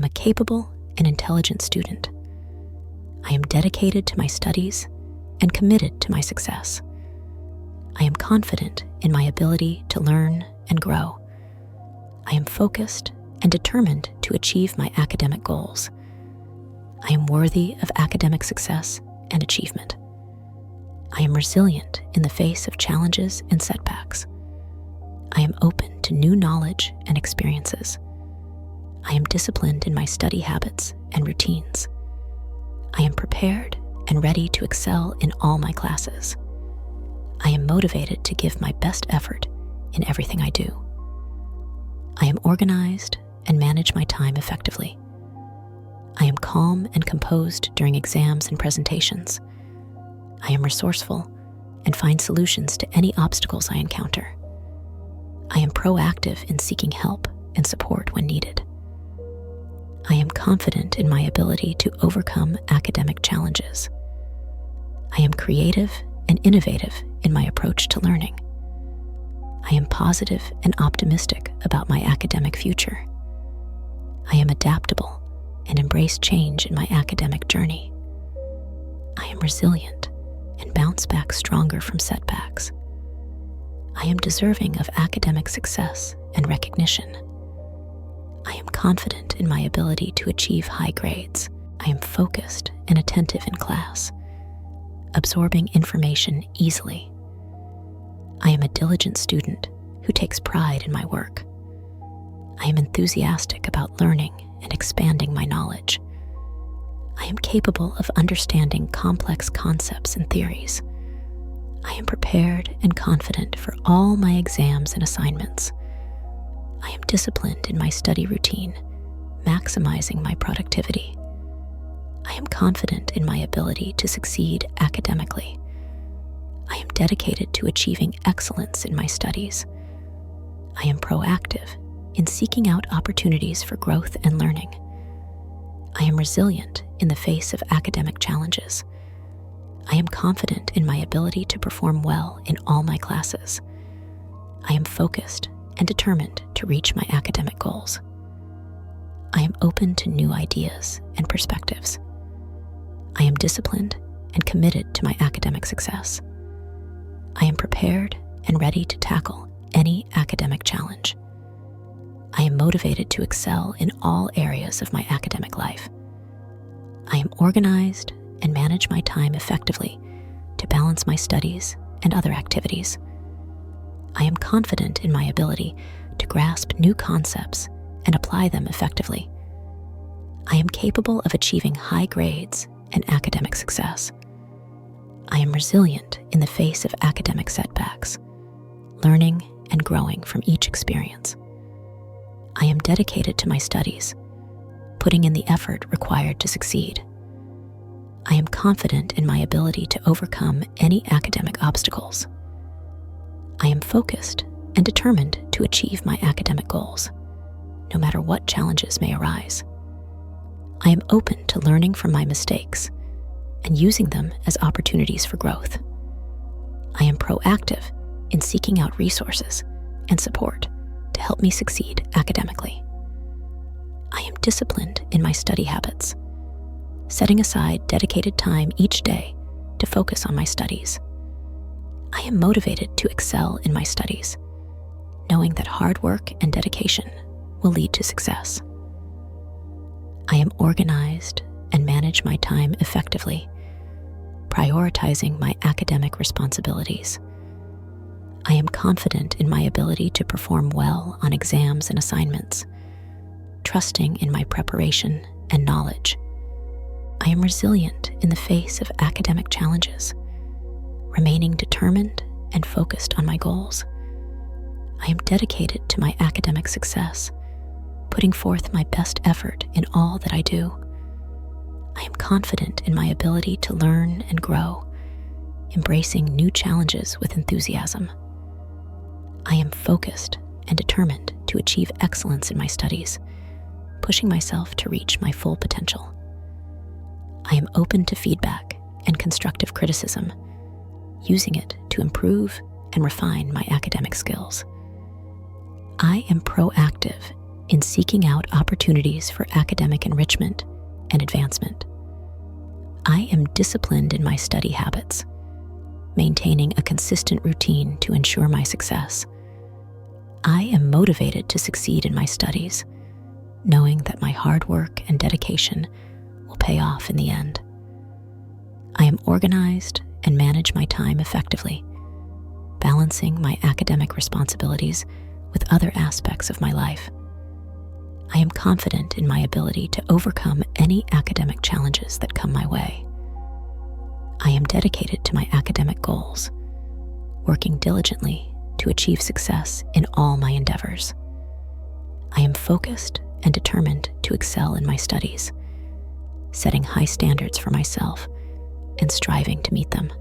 a capable and intelligent student. I am dedicated to my studies and committed to my success. I am confident in my ability to learn and grow. I am focused and determined to achieve my academic goals. I am worthy of academic success and achievement. I am resilient in the face of challenges and setbacks. I am open to new knowledge and experiences. I am disciplined in my study habits and routines. I am prepared and ready to excel in all my classes. I am motivated to give my best effort in everything I do. I am organized and manage my time effectively. I am calm and composed during exams and presentations. I am resourceful and find solutions to any obstacles I encounter. I am proactive in seeking help and support when needed. I am confident in my ability to overcome academic challenges. I am creative and innovative in my approach to learning. I am positive and optimistic about my academic future. I am adaptable and embrace change in my academic journey. I am resilient and bounce back stronger from setbacks. I am deserving of academic success and recognition. I am confident in my ability to achieve high grades. I am focused and attentive in class, absorbing information easily. I am a diligent student who takes pride in my work. I am enthusiastic about learning and expanding my knowledge. I am capable of understanding complex concepts and theories. I am prepared and confident for all my exams and assignments. I am disciplined in my study routine, maximizing my productivity. I am confident in my ability to succeed academically. I am dedicated to achieving excellence in my studies. I am proactive in seeking out opportunities for growth and learning. I am resilient in the face of academic challenges. I am confident in my ability to perform well in all my classes. I am focused and determined to reach my academic goals. I am open to new ideas and perspectives. I am disciplined and committed to my academic success. I am prepared and ready to tackle any academic challenge. I am motivated to excel in all areas of my academic life. I am organized and manage my time effectively to balance my studies and other activities. I am confident in my ability to grasp new concepts and apply them effectively. I am capable of achieving high grades and academic success. I am resilient in the face of academic setbacks, learning and growing from each experience. I am dedicated to my studies, putting in the effort required to succeed. I am confident in my ability to overcome any academic obstacles. I am focused and determined to achieve my academic goals, no matter what challenges may arise. I am open to learning from my mistakes and using them as opportunities for growth. I am proactive in seeking out resources and support to help me succeed academically. I am disciplined in my study habits, setting aside dedicated time each day to focus on my studies. I am motivated to excel in my studies, knowing that hard work and dedication will lead to success. I am organized and manage my time effectively, prioritizing my academic responsibilities. I am confident in my ability to perform well on exams and assignments, trusting in my preparation and knowledge. I am resilient in the face of academic challenges, remaining determined and focused on my goals. I am dedicated to my academic success, putting forth my best effort in all that I do. I am confident in my ability to learn and grow, embracing new challenges with enthusiasm. I am focused and determined to achieve excellence in my studies, pushing myself to reach my full potential. I am open to feedback and constructive criticism, using it to improve and refine my academic skills. I am proactive in seeking out opportunities for academic enrichment and advancement. I am disciplined in my study habits, maintaining a consistent routine to ensure my success. I am motivated to succeed in my studies, knowing that my hard work and dedication will pay off in the end. I am organized and manage my time effectively, balancing my academic responsibilities with other aspects of my life. I am confident in my ability to overcome any academic challenges that come my way. I am dedicated to my academic goals, working diligently to achieve success in all my endeavors. I am focused and determined to excel in my studies, setting high standards for myself and striving to meet them.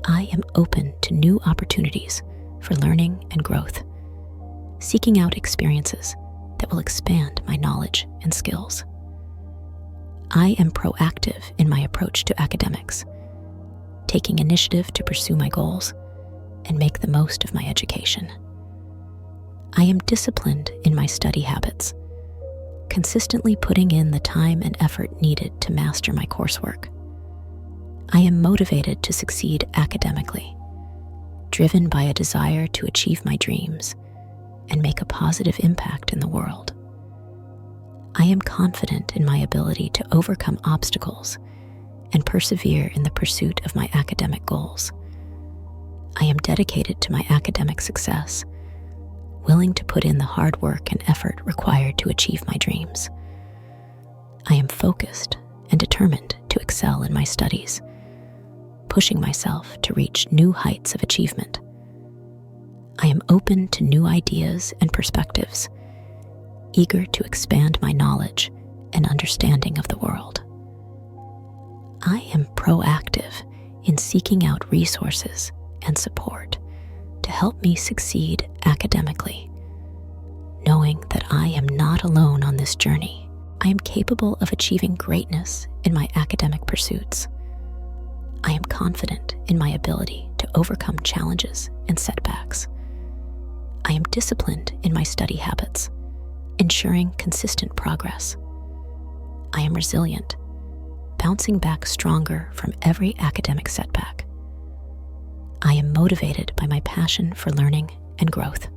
I am open to new opportunities for learning and growth, seeking out experiences that will expand my knowledge and skills. I am proactive in my approach to academics, taking initiative to pursue my goals and make the most of my education. I am disciplined in my study habits, consistently putting in the time and effort needed to master my coursework. I am motivated to succeed academically, driven by a desire to achieve my dreams and make a positive impact in the world. I am confident in my ability to overcome obstacles and persevere in the pursuit of my academic goals. I am dedicated to my academic success, willing to put in the hard work and effort required to achieve my dreams. I am focused and determined to excel in my studies, pushing myself to reach new heights of achievement. I am open to new ideas and perspectives, eager to expand my knowledge and understanding of the world. I am proactive in seeking out resources and support to help me succeed academically, knowing that I am not alone on this journey. I am capable of achieving greatness in my academic pursuits. I am confident in my ability to overcome challenges and setbacks. I am disciplined in my study habits, ensuring consistent progress. I am resilient, bouncing back stronger from every academic setback. I am motivated by my passion for learning and growth.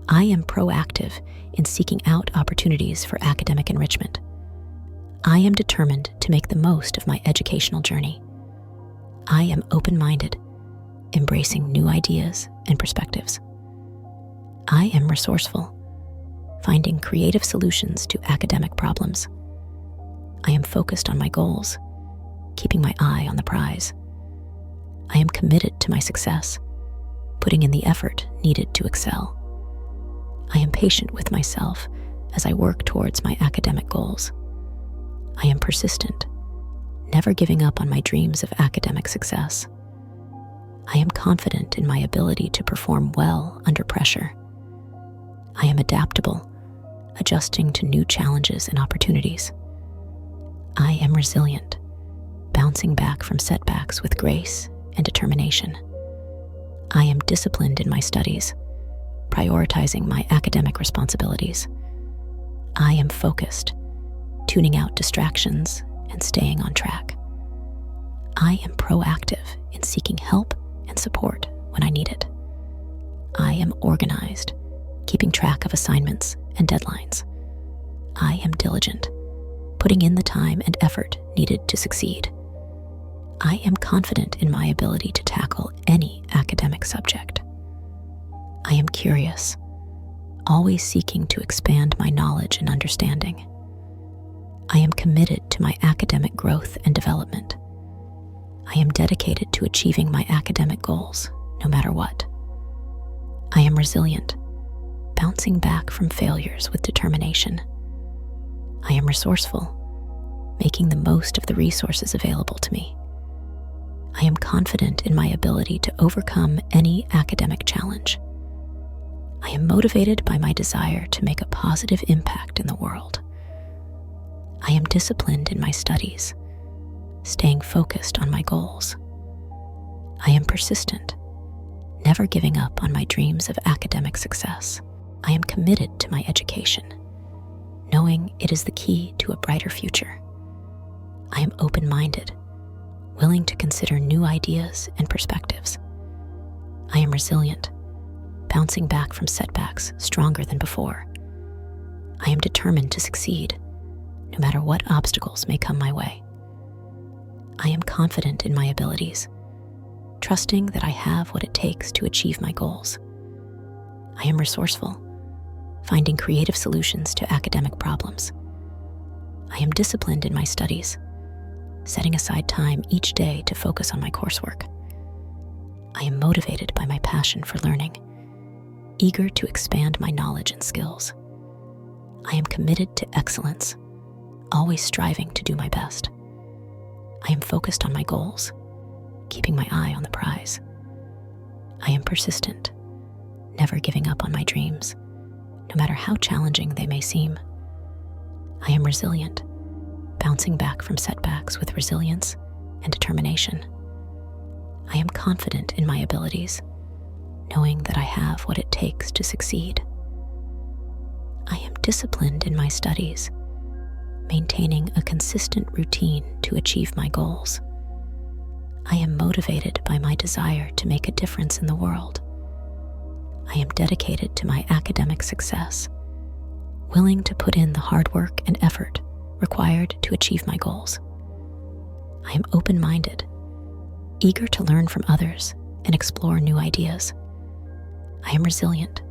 I am proactive in seeking out opportunities for academic enrichment. I am determined to make the most of my educational journey. I am open-minded, embracing new ideas and perspectives. I am resourceful, finding creative solutions to academic problems. I am focused on my goals, keeping my eye on the prize. I am committed to my success, putting in the effort needed to excel. I am patient with myself as I work towards my academic goals. I am persistent, never giving up on my dreams of academic success. I am confident in my ability to perform well under pressure. I am adaptable, adjusting to new challenges and opportunities. I am resilient, bouncing back from setbacks with grace and determination. I am disciplined in my studies, prioritizing my academic responsibilities. I am focused, tuning out distractions and staying on track. I am proactive in seeking help and support when I need it. I am organized, keeping track of assignments and deadlines. I am diligent, putting in the time and effort needed to succeed. I am confident in my ability to tackle any academic subject. I am curious, always seeking to expand my knowledge and understanding. I am committed to my academic growth and development. I am dedicated to achieving my academic goals, no matter what. I am resilient, bouncing back from failures with determination. I am resourceful, making the most of the resources available to me. I am confident in my ability to overcome any academic challenge. I am motivated by my desire to make a positive impact in the world. I am disciplined in my studies, staying focused on my goals. I am persistent, never giving up on my dreams of academic success. I am committed to my education, knowing it is the key to a brighter future. I am open-minded, willing to consider new ideas and perspectives. I am resilient, bouncing back from setbacks stronger than before. I am determined to succeed, no matter what obstacles may come my way. I am confident in my abilities, trusting that I have what it takes to achieve my goals. I am resourceful, finding creative solutions to academic problems. I am disciplined in my studies, setting aside time each day to focus on my coursework. I am motivated by my passion for learning, eager to expand my knowledge and skills. I am committed to excellence, always striving to do my best. I am focused on my goals, keeping my eye on the prize. I am persistent, never giving up on my dreams, no matter how challenging they may seem. I am resilient, bouncing back from setbacks with resilience and determination. I am confident in my abilities, knowing that I have what it takes to succeed. I am disciplined in my studies, maintaining a consistent routine to achieve my goals. I am motivated by my desire to make a difference in the world. I am dedicated to my academic success, willing to put in the hard work and effort required to achieve my goals. I am open-minded, eager to learn from others and explore new ideas. I am resilient,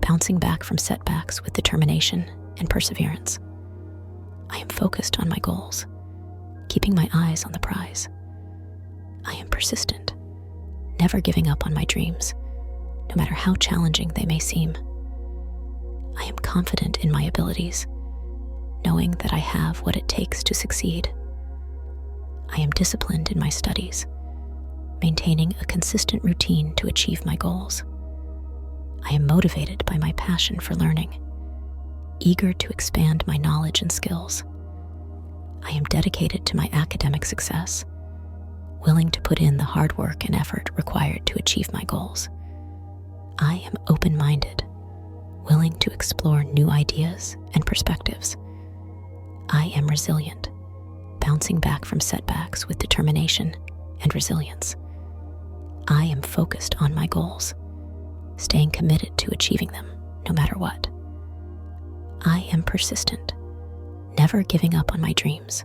bouncing back from setbacks with determination and perseverance. I am focused on my goals, keeping my eyes on the prize. I am persistent, never giving up on my dreams, no matter how challenging they may seem. I am confident in my abilities, knowing that I have what it takes to succeed. I am disciplined in my studies, maintaining a consistent routine to achieve my goals. I am motivated by my passion for learning, eager to expand my knowledge and skills. I am dedicated to my academic success, willing to put in the hard work and effort required to achieve my goals. I am open-minded, willing to explore new ideas and perspectives. I am resilient, bouncing back from setbacks with determination and resilience. I am focused on my goals, staying committed to achieving them no matter what. I am persistent, never giving up on my dreams,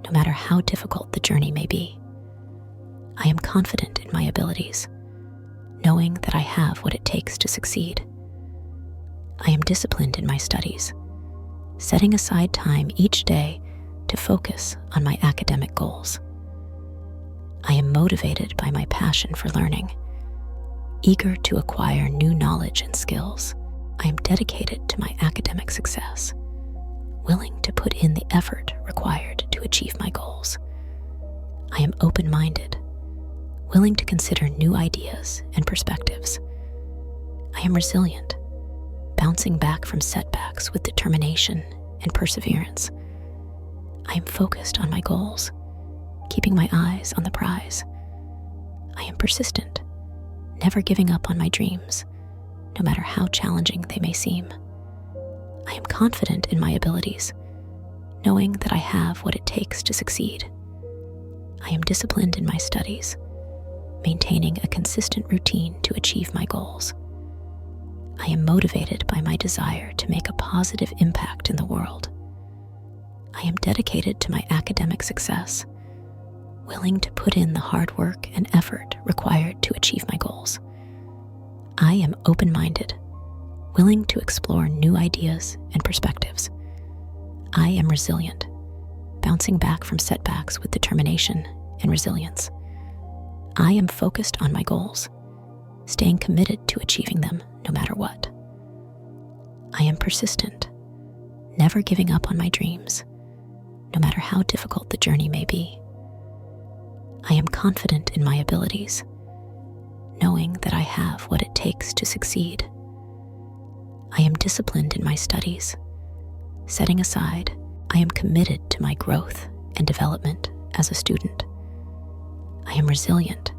no matter how difficult the journey may be. I am confident in my abilities, knowing that I have what it takes to succeed. I am disciplined in my studies, setting aside time each day to focus on my academic goals. I am motivated by my passion for learning, eager to acquire new knowledge and skills. I am dedicated to my academic success, willing to put in the effort required to achieve my goals. I am open-minded, willing to consider new ideas and perspectives. I am resilient, bouncing back from setbacks with determination and perseverance. I am focused on my goals, keeping my eyes on the prize. I am persistent, never giving up on my dreams, no matter how challenging they may seem. I am confident in my abilities, knowing that I have what it takes to succeed. I am disciplined in my studies, maintaining a consistent routine to achieve my goals. I am motivated by my desire to make a positive impact in the world. I am dedicated to my academic success, willing to put in the hard work and effort required to achieve my goals. I am open-minded, willing to explore new ideas and perspectives. I am resilient, bouncing back from setbacks with determination and resilience. I am focused on my goals, staying committed to achieving them no matter what. I am persistent, never giving up on my dreams, no matter how difficult the journey may be. I am confident in my abilities, knowing that I have what it takes to succeed. I am disciplined in my studies, setting aside, I am committed to my growth and development as a student. I am resilient,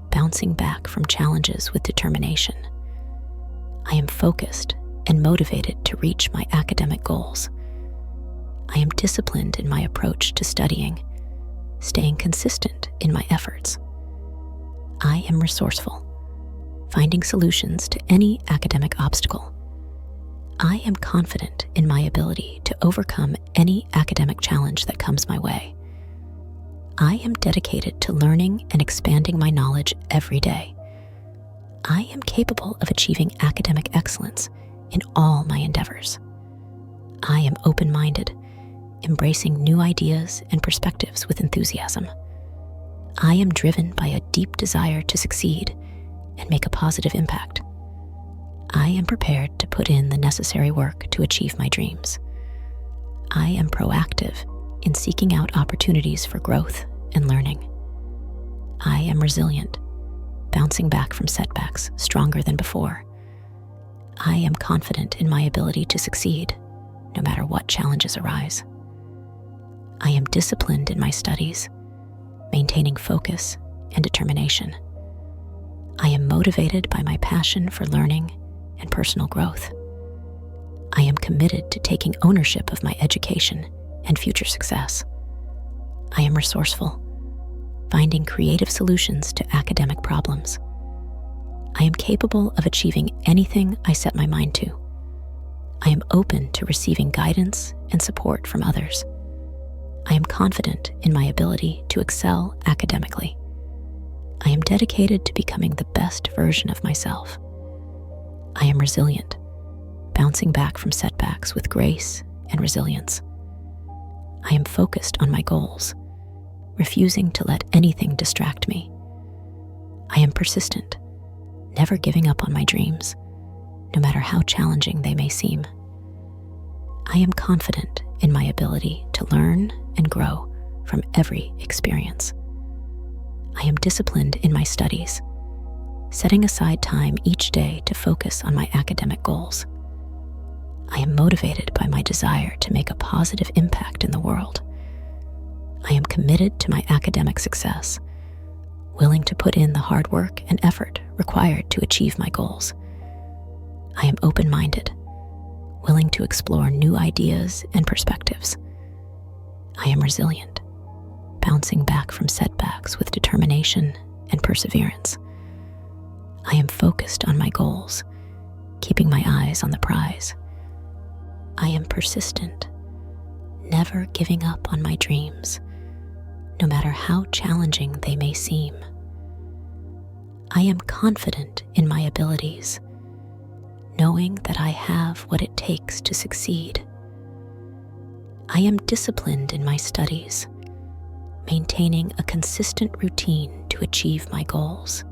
bouncing back from challenges with determination. I am focused and motivated to reach my academic goals. I am disciplined in my approach to studying, staying consistent in my efforts. I am resourceful, finding solutions to any academic obstacle. I am confident in my ability to overcome any academic challenge that comes my way. I am dedicated to learning and expanding my knowledge every day. I am capable of achieving academic excellence in all my endeavors. I am open-minded, embracing new ideas and perspectives with enthusiasm. I am driven by a deep desire to succeed and make a positive impact. I am prepared to put in the necessary work to achieve my dreams. I am proactive in seeking out opportunities for growth and learning. I am resilient, bouncing back from setbacks stronger than before. I am confident in my ability to succeed, no matter what challenges arise. I am disciplined in my studies, maintaining focus and determination. I am motivated by my passion for learning and personal growth. I am committed to taking ownership of my education and future success. I am resourceful, finding creative solutions to academic problems. I am capable of achieving anything I set my mind to. I am open to receiving guidance and support from others. I am confident in my ability to excel academically. I am dedicated to becoming the best version of myself. I am resilient, bouncing back from setbacks with grace and resilience. I am focused on my goals, refusing to let anything distract me. I am persistent, never giving up on my dreams, no matter how challenging they may seem. I am confident in my ability to learn and grow from every experience. I am disciplined in my studies, setting aside time each day to focus on my academic goals. I am motivated by my desire to make a positive impact in the world. I am committed to my academic success, willing to put in the hard work and effort required to achieve my goals. I am open-minded, willing to explore new ideas and perspectives. I am resilient, bouncing back from setbacks with determination and perseverance. I am focused on my goals, keeping my eyes on the prize. I am persistent, never giving up on my dreams, no matter how challenging they may seem. I am confident in my abilities, knowing that I have what it takes to succeed. I am disciplined in my studies, maintaining a consistent routine to achieve my goals.